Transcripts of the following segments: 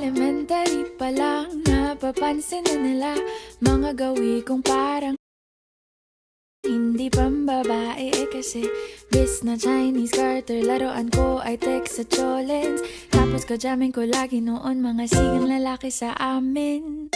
elementary pa lang, napapansin na nila mga gawi kong parang hindi pambabae kasi bis na Chinese garter, laruan ko ay text sa cholens. Tapos kajamin ko lagi noon mga sigang lalaki sa amin.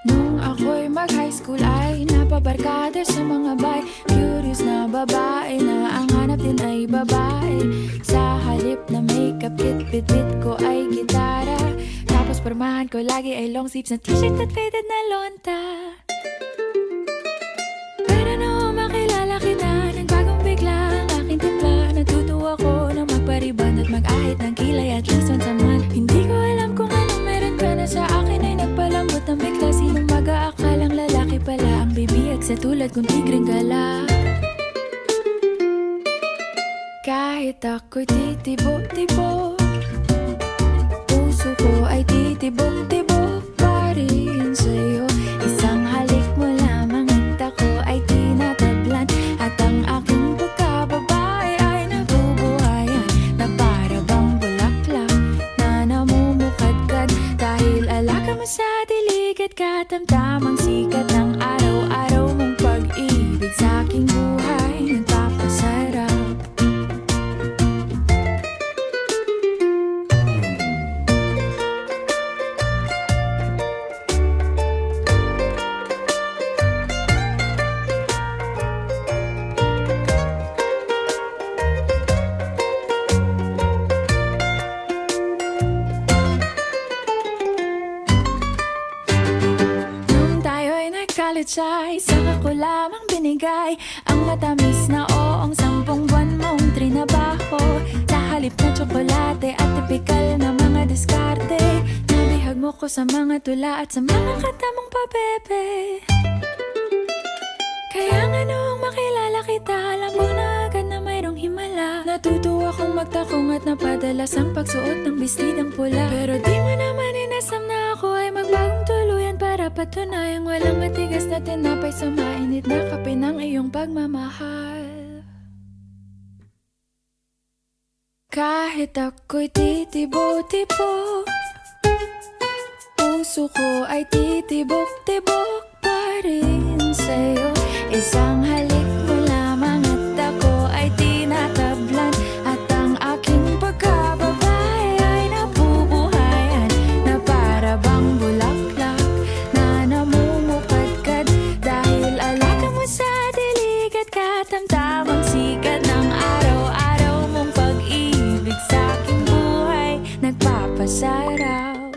Nung ako'y mag-high school ay napabarkada sa mga bay. Curious na babae na ang hanap din ay babae. Sa halip na makeup kit, bit-bit ko ay gitara. Tapos pormahan ko lagi ay long sleeves na t-shirt at faded na lonta. Pero nung makilala kita, nagbagong bigla ang aking timpla. Natutuwa ko na magpariban at mag-ahit ng kilay at least once a month. Hindi ko alam kung anong meron ka na sa akin ay nagpalambot ng bigla. Sinong mag-aakalang lalaki pala ang bibiyag sa tulad kong tigreng gala. Kahit ako'y titibo-tibo, puso ko ay titibok-tibok pa rin sa'yo. Isang halik mo lamang at ako ay tinatablan. At ang aking pagkababae ay nabubuhayan na para bang bulaklak na namumukadkad. Dahil alaga mo sa dilig at katamtamang sikat ng araw-araw mong pag-ibig sa aking buhay nagpapasarap. College ay saka ko lamang binigay ang matamis na oong 10 buwan mong trinabaho. Sa halip na tsokolate at tipikal na mga diskarte, nabihag mo ko sa mga tula at sa mga katamong pabebe. Kaya nga noong makilala kita, alam mo na agad na mayroong himala. Natutuwa kong magtakong at napadalas ang pagsuot ng bestidang pula. Pero di mo naman inasam na ako ay magbagong tuluyan para patunayang walang matigas na tinapay sa mainit na kape ng iyong pagmamahal. Kahit ako'y titibo-tibo, puso ko ay titibok-tibok pa rin sa'yo. Isang halik mo lamang at ako ay tinatablan. At ang aking pagkababae ay nabubuhayan na para bang bulaklak na namumukadkad. Dahil alaga mo sa dilig at katamtamang sikat ng araw-araw mong pag-ibig sa aking buhay nagpapasarap.